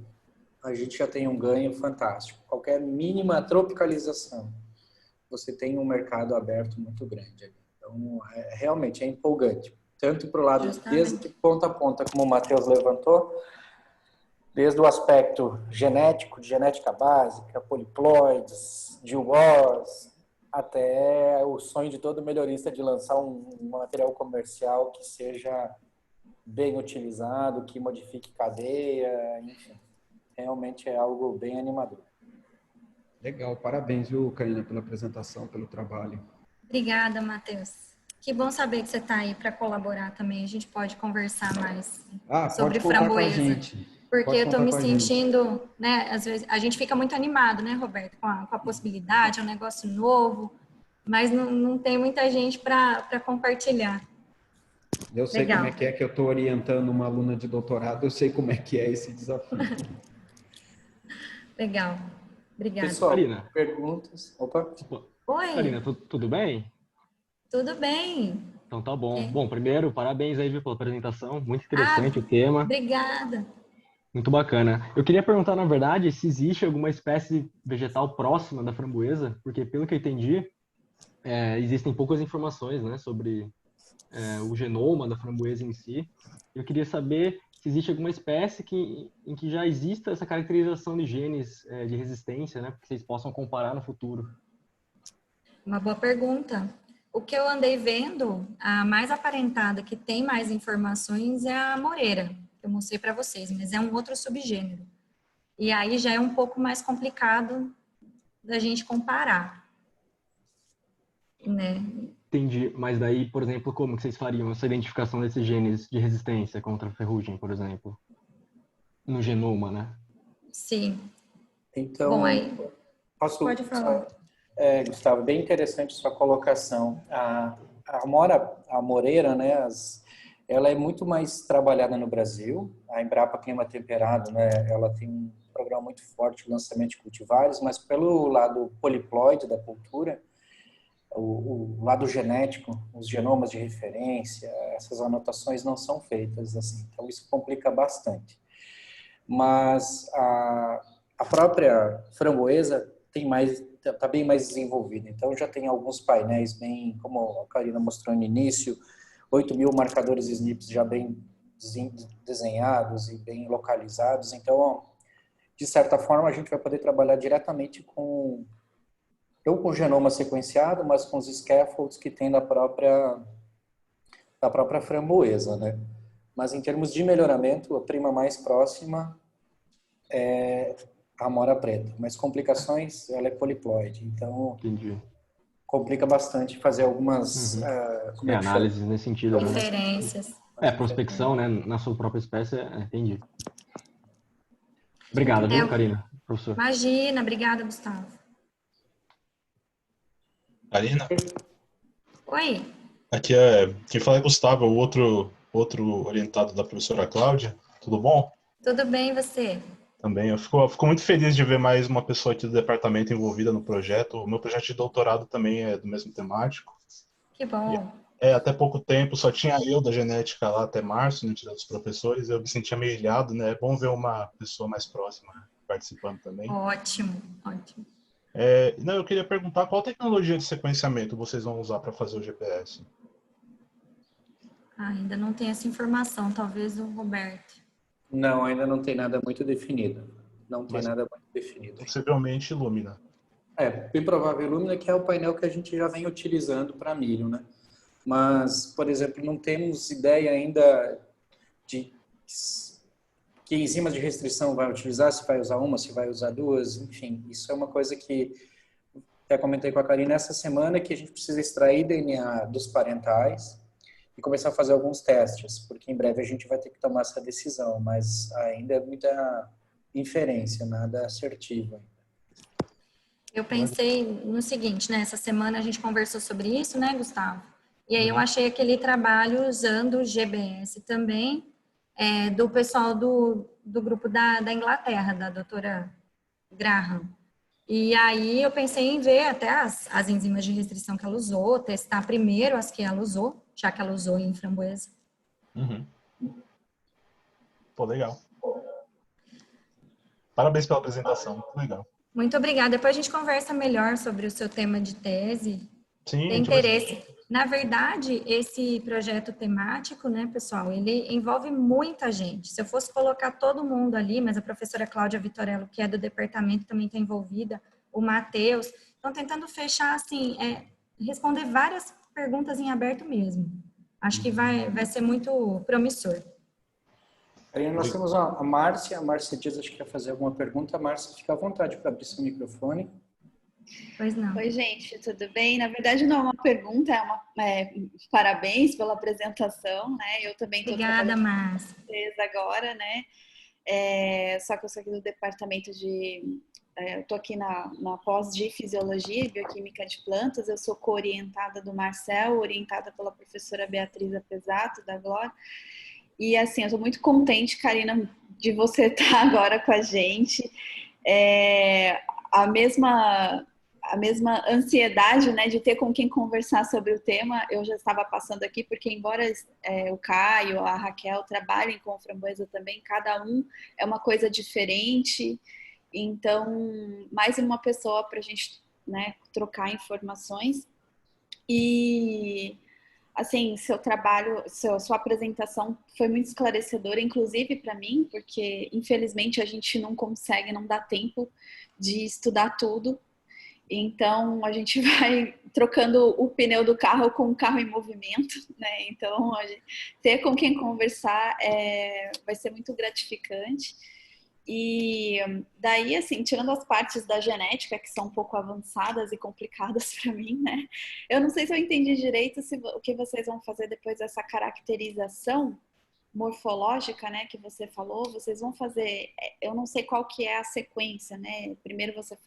a gente já tem um ganho fantástico. Qualquer mínima tropicalização, você tem um mercado aberto muito grande. Então, realmente é empolgante. Tanto para o lado, desde ponta a ponta, como o Matheus levantou, desde o aspecto genético, de genética básica, poliploides, GWAS, até o sonho de todo melhorista de lançar um material comercial que seja bem utilizado, que modifique cadeia, enfim. Realmente é algo bem animador. Legal, parabéns, viu, Karina, pela apresentação, pelo trabalho. Obrigada, Matheus. Que bom saber que você está aí para colaborar também. A gente pode conversar mais sobre pode contar framboesa. com a gente. porque Pode eu estou contar me com a gente. sentindo, né, às vezes a gente fica muito animado, né, Roberto, com a possibilidade, é um negócio novo, mas não tem muita gente para compartilhar. Eu sei como Legal. é que eu estou orientando uma aluna de doutorado, eu sei como é que é esse desafio. Legal. Obrigada. Pessoal, Karina, perguntas? Opa. Oi, Karina, tudo bem? tudo bem? Então tá bom. É. Bom, primeiro, parabéns aí, viu, pela apresentação. Muito Ah, interessante o tema, obrigada. muito bacana. Eu queria perguntar, na verdade, se existe alguma espécie vegetal próxima da framboesa, porque pelo que eu entendi, existem poucas informações, né, sobre o genoma da framboesa em si. Eu queria saber se existe alguma espécie em que já exista essa caracterização de genes de resistência, né, para que vocês possam comparar no futuro. Uma boa pergunta. O que eu andei vendo, a mais aparentada, que tem mais informações, é a moreira, que eu mostrei para vocês, mas é um outro subgênero. E aí já é um pouco mais complicado da gente comparar, né? Entendi, mas daí, por exemplo, como que vocês fariam essa identificação desses genes de resistência contra a ferrugem, por exemplo, no genoma, né? Sim. Bom, Então, aí posso pode falar. Gustavo, bem interessante sua colocação. A moreira, né, ela é muito mais trabalhada no Brasil. A Embrapa Clima Temperado, né, ela tem um programa muito forte de lançamento de cultivares, mas pelo lado poliploide da cultura, o lado genético, os genomas de referência, essas anotações não são feitas assim. Então, isso complica bastante. Mas a própria framboesa está bem mais desenvolvida. Então, já tem alguns painéis bem, como a Karina mostrou no início, 8.000 marcadores SNPs já bem desenhados e bem localizados. Então, de certa forma, a gente vai poder trabalhar diretamente com o genoma sequenciado, mas com os scaffolds que tem da própria framboesa, né? Mas em termos de melhoramento, a prima mais próxima é a amora preta. Mas complicações, ela é poliploide, então Entendi. complica bastante fazer algumas, como é que chama? Análises nesse sentido, né? Referências. Prospecção, né, na sua própria espécie, entendi. Obrigado, viu, Karina, professor? Imagina, obrigada, Gustavo. Karina, Oi, aqui quem fala é Gustavo, o outro orientado da professora Cláudia. Tudo bom? tudo bem e você? Também. Eu fico muito feliz de ver mais uma pessoa aqui do departamento envolvida no projeto. O meu projeto de doutorado também é do mesmo temático. Que bom. Até pouco tempo só tinha eu da genética lá até março, né, dos professores. Eu me sentia meio ilhado, né? É bom ver uma pessoa mais próxima participando também. Ótimo, ótimo. Não, eu queria perguntar qual tecnologia de sequenciamento vocês vão usar para fazer o GPS? Ainda não tem essa informação, talvez o Roberto. Não, ainda não tem nada muito definido. Não tem Mas nada muito definido. possivelmente Lumina. Bem provável Lumina, que é o painel que a gente já vem utilizando para milho, né? Mas, por exemplo, não temos ideia ainda de que enzimas de restrição vai utilizar, se vai usar uma, se vai usar duas, enfim. Isso é uma coisa que até comentei com a Karina essa semana, que a gente precisa extrair DNA dos parentais e começar a fazer alguns testes, porque em breve a gente vai ter que tomar essa decisão, mas ainda é muita inferência, nada assertivo. Eu pensei no seguinte, né? Essa semana a gente conversou sobre isso, né, Gustavo? E aí eu achei aquele trabalho usando o GBS também, do pessoal do grupo da Inglaterra, da doutora Graham. E aí eu pensei em ver até as enzimas de restrição que ela usou, testar primeiro as que ela usou, já que ela usou em framboesa. Uhum. Pô, legal. Parabéns pela apresentação, muito legal. Muito obrigada. Depois a gente conversa melhor sobre o seu tema de tese. Sim, Tem interesse. Na verdade, esse projeto temático, né, pessoal, ele envolve muita gente. Se eu fosse colocar todo mundo ali, mas a professora Cláudia Vitorello, que é do departamento, também está envolvida, o Matheus, estão tentando fechar, assim, responder várias perguntas em aberto mesmo. Acho que vai ser muito promissor. Karina, nós temos a Márcia Dias, acho que quer fazer alguma pergunta. Márcia, fica à vontade para abrir seu microfone. Pois não. Oi, gente, tudo bem? Na verdade, não é uma pergunta, parabéns pela apresentação, né? Eu também estou Obrigada, trabalhando Márcia. com vocês agora, né? Só que eu sou aqui do departamento de... eu estou aqui na pós de Fisiologia e Bioquímica de Plantas, eu sou co-orientada do Marcel, orientada pela professora Beatriz Apesato, da Glória. E assim, eu estou muito contente, Karina, de você estar agora com a gente. A mesma ansiedade, né, de ter com quem conversar sobre o tema, eu já estava passando aqui, porque embora o Caio, a Raquel trabalhem com framboesa também, cada um é uma coisa diferente. Então, mais uma pessoa para a gente, né, trocar informações. E assim, seu trabalho, sua apresentação foi muito esclarecedora, inclusive para mim, porque infelizmente a gente não consegue, não dá tempo de estudar tudo. Então a gente vai trocando o pneu do carro com o carro em movimento, né? Então ter com quem conversar vai ser muito gratificante. E daí, assim, tirando as partes da genética, que são um pouco avançadas e complicadas para mim, né? Eu não sei se eu entendi direito o que vocês vão fazer depois dessa caracterização morfológica, né, que você falou. Vocês vão fazer, eu não sei qual que é a sequência, né? Primeiro você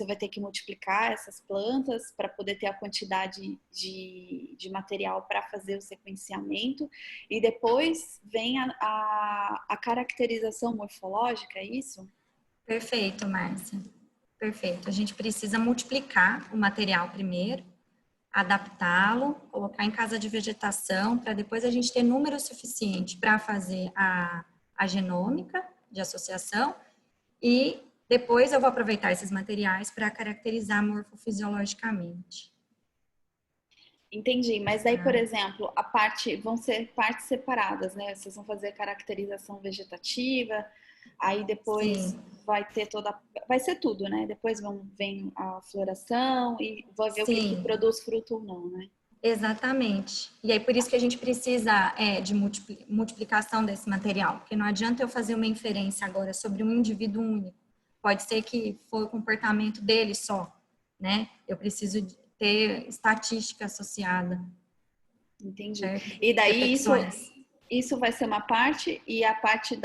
vai ter que multiplicar essas plantas para poder ter a quantidade de material para fazer o sequenciamento, e depois vem a caracterização morfológica, é isso? Perfeito, Márcia. Perfeito. A gente precisa multiplicar o material primeiro, adaptá-lo, colocar em casa de vegetação, para depois a gente ter número suficiente para fazer a genômica de associação, e depois eu vou aproveitar esses materiais para caracterizar morfofisiologicamente. Entendi, mas daí, por exemplo, vão ser partes separadas, né? Vocês vão fazer caracterização vegetativa, aí depois vai ser tudo, né? Depois vem a floração e vai ver o que produz fruto ou não, né? Exatamente. E aí por isso que a gente precisa de multiplicação desse material, porque não adianta eu fazer uma inferência agora sobre um indivíduo único. Pode ser que foi o comportamento dele só, né? Eu preciso ter estatística associada. Entendi. Certo? E daí isso vai ser uma parte, e a parte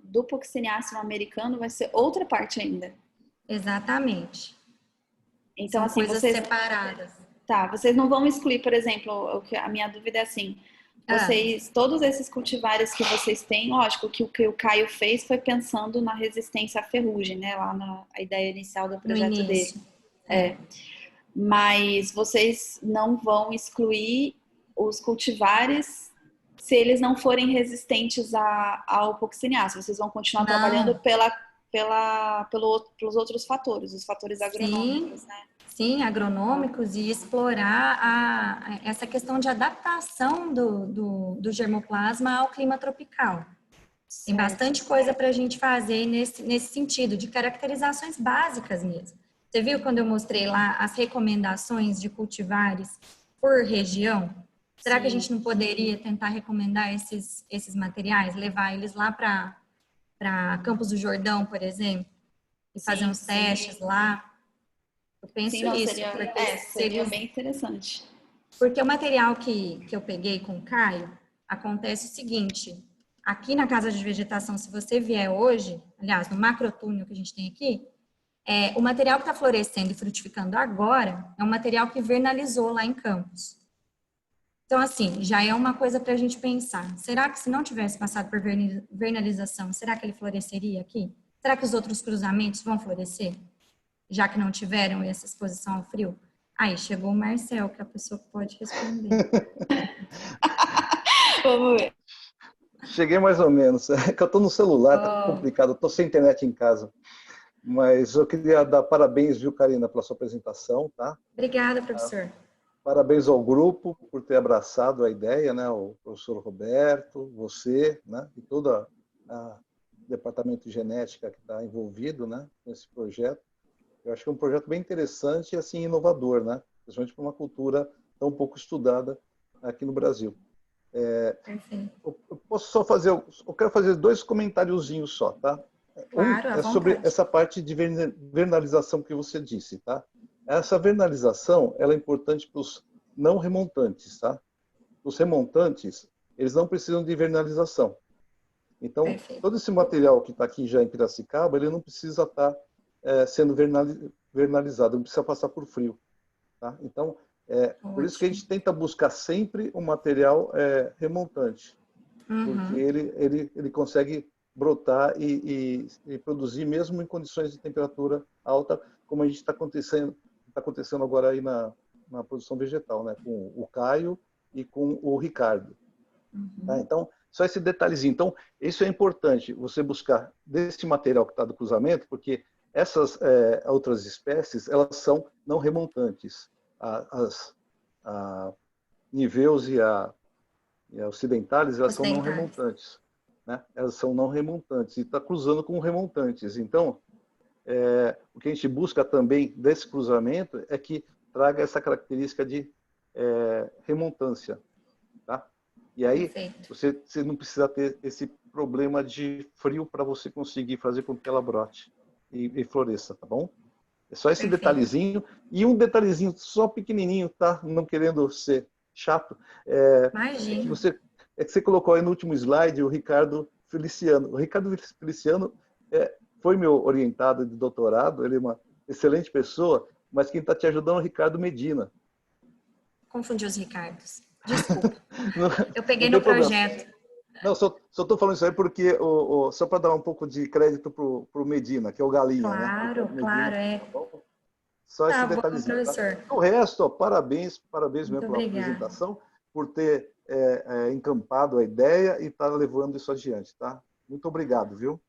do Puccináceo americano vai ser outra parte ainda. Exatamente. Então, são assim, coisas separadas. Tá, vocês não vão excluir, por exemplo, a minha dúvida é assim, todos esses cultivares que vocês têm, lógico que o que o Caio fez foi pensando na resistência à ferrugem, né? Lá na ideia inicial do projeto dele. Mas vocês não vão excluir os cultivares se eles não forem resistentes ao Puccináceo. Vocês vão continuar trabalhando pelos outros fatores, os fatores agronômicos, né? Sim, agronômicos, e explorar essa questão de adaptação do germoplasma ao clima tropical. Certo. Tem bastante coisa para a gente fazer nesse sentido, de caracterizações básicas mesmo. Você viu quando eu mostrei lá as recomendações de cultivares por região? Será que a gente não poderia tentar recomendar esses materiais, levar eles lá para Campos do Jordão, por exemplo, e fazer uns testes lá? Eu penso isso. Seria bem interessante. Porque o material que eu peguei com o Caio, acontece o seguinte: aqui na casa de vegetação, se você vier hoje, aliás, no macrotúnel que a gente tem aqui, o material que está florescendo e frutificando agora é um material que vernalizou lá em Campos. Então, assim, já é uma coisa para a gente pensar. Será que se não tivesse passado por vernalização, será que ele floresceria aqui? Será que os outros cruzamentos vão florescer? Já que não tiveram essa exposição ao frio? Aí chegou o Marcel, que é a pessoa que pode responder. Vamos ver. Cheguei mais ou menos. É que eu estou no celular, tá complicado. Estou sem internet em casa. Mas eu queria dar parabéns, viu, Karina, pela sua apresentação, tá? Obrigada, professor. Parabéns ao grupo por ter abraçado a ideia, né? O professor Roberto, você, né? E todo o departamento de genética que está envolvido, né? Nesse projeto. Eu acho que é um projeto bem interessante e assim inovador, né? Principalmente para uma cultura tão pouco estudada aqui no Brasil. Eu posso só fazer, eu quero fazer 2 comentáriozinhos só, tá? Claro, sobre essa parte de vernalização que você disse, tá? Essa vernalização, ela é importante para os não remontantes, tá? Os remontantes, eles não precisam de vernalização. Então, Perfeito. todo esse material que está aqui já em Piracicaba, ele não precisa estar sendo vernalizado, não precisa passar por frio. Tá? Então, por isso que a gente tenta buscar sempre um material remontante, porque ele consegue brotar e produzir mesmo em condições de temperatura alta, como a gente está acontecendo agora aí na produção vegetal, né? Com o Caio e com o Ricardo. Tá? Então, só esse detalhezinho. Então, isso é importante, você buscar desse material que está do cruzamento, porque essas outras espécies, elas são não remontantes. A Niveus e a Ocidentalis, elas são não remontantes. Né? Elas são não remontantes e está cruzando com remontantes. Então, o que a gente busca também desse cruzamento é que traga essa característica de remontância. Tá? E aí, você não precisa ter esse problema de frio para você conseguir fazer com que ela brote e floresça, tá bom? É só esse detalhezinho. E um detalhezinho só pequenininho, tá? Não querendo ser chato. Imagina. É que você colocou aí no último slide o Ricardo Feliciano. O Ricardo Feliciano foi meu orientado de doutorado, ele é uma excelente pessoa, mas quem está te ajudando é o Ricardo Medina. Confundi os Ricardos. Desculpa. Eu peguei no projeto. Não, só estou falando isso aí porque, só para dar um pouco de crédito para o Medina, que é o Galinha. Claro, né? claro, Tá, só esse detalhezinho. Professor. Tá? O resto, parabéns mesmo pela obrigada. apresentação, por ter encampado a ideia e estar levando isso adiante. Tá? Muito obrigado, viu?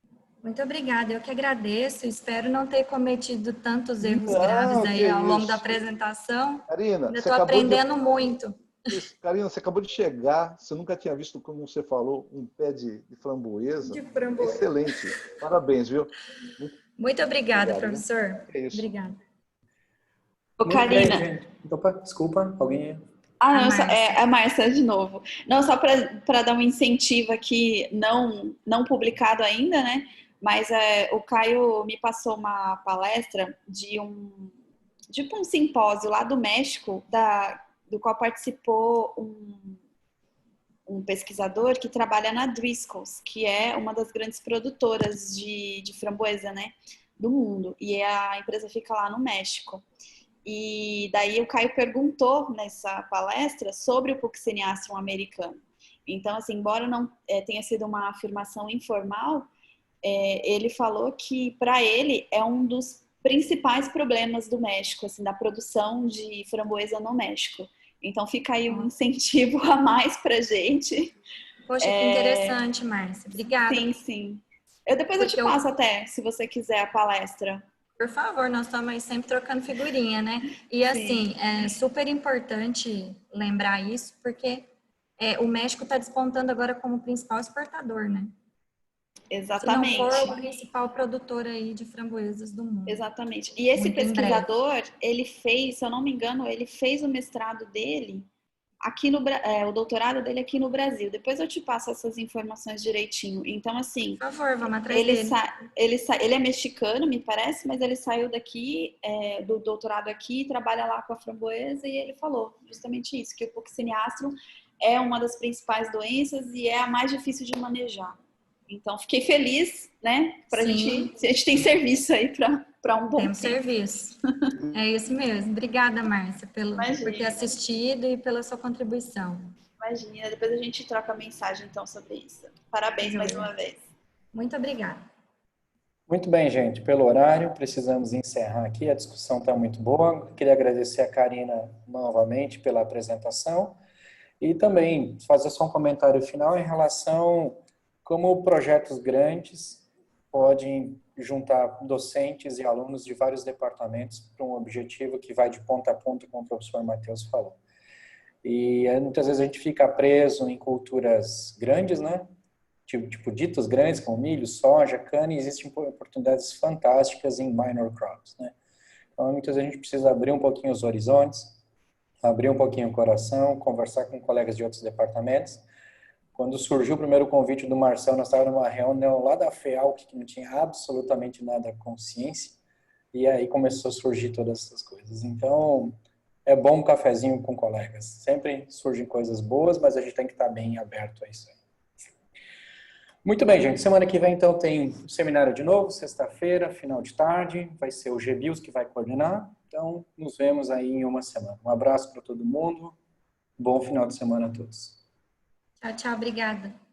Muito obrigada, eu que agradeço. Espero não ter cometido tantos erros graves aí ao longo da apresentação. Karina, ainda estou aprendendo muito. Isso. Karina, você acabou de chegar, você nunca tinha visto, como você falou, um pé de framboesa. Excelente. Parabéns, viu? Muito obrigada, professor. É isso. Obrigada. Ô, Karina. Opa, desculpa, alguém... não, a Márcia de novo. Não, só para dar um incentivo aqui, não publicado ainda, né? Mas o Caio me passou uma palestra de um simpósio lá do México, do qual participou um pesquisador que trabalha na Driscoll's, que é uma das grandes produtoras de framboesa, né, do mundo. E a empresa fica lá no México. E daí o Caio perguntou nessa palestra sobre o Puccineastrum americano. Então, assim, embora não tenha sido uma afirmação informal, ele falou que, para ele, é um dos principais problemas do México, assim, da produção de framboesa no México. Então, fica aí um incentivo a mais pra gente. Poxa, que interessante, Márcia. Obrigada. Sim. Depois eu te passo até, se você quiser, a palestra. Por favor, nós estamos aí sempre trocando figurinha, né? E assim, é super importante lembrar isso, porque o México está despontando agora como principal exportador, né? Exatamente. Se não for o principal produtor aí de framboesas do mundo. Exatamente. E esse pesquisador, ele fez, se eu não me engano, ele fez o mestrado dele aqui o doutorado dele aqui no Brasil. Depois eu te passo essas informações direitinho. Então, assim... Por favor, vamos atrás dele. Ele é mexicano, me parece, mas ele saiu daqui, do doutorado aqui, trabalha lá com a framboesa, e ele falou justamente isso, que o Puccineastrum é uma das principais doenças e é a mais difícil de manejar. Então, fiquei feliz, né? A gente tem serviço aí para um bom tempo. Temos serviço. É isso mesmo. Obrigada, Márcia, por ter assistido e pela sua contribuição. Imagina. Depois a gente troca mensagem, então, sobre isso. Parabéns mais uma vez. Muito obrigada. Muito bem, gente. Pelo horário, precisamos encerrar aqui. A discussão está muito boa. Queria agradecer a Karina novamente pela apresentação e também fazer só um comentário final em relação como projetos grandes podem juntar docentes e alunos de vários departamentos para um objetivo que vai de ponta a ponta, como o professor Matheus falou. E muitas vezes a gente fica preso em culturas grandes, né? Tipo ditos grandes, como milho, soja, cana, e existem oportunidades fantásticas em minor crops, né? Então, muitas vezes a gente precisa abrir um pouquinho os horizontes, abrir um pouquinho o coração, conversar com colegas de outros departamentos. Quando surgiu o primeiro convite do Marcel, nós estávamos numa reunião lá da FEALC, que não tinha absolutamente nada com ciência, e aí começou a surgir todas essas coisas. Então, é bom um cafezinho com colegas. Sempre surgem coisas boas, mas a gente tem que estar bem aberto a isso aí. Muito bem, gente. Semana que vem, então, tem um seminário de novo, sexta-feira, final de tarde. Vai ser o GBIOS que vai coordenar. Então, nos vemos aí em uma semana. Um abraço para todo mundo. Bom final de semana a todos. Tchau, tchau. Obrigada.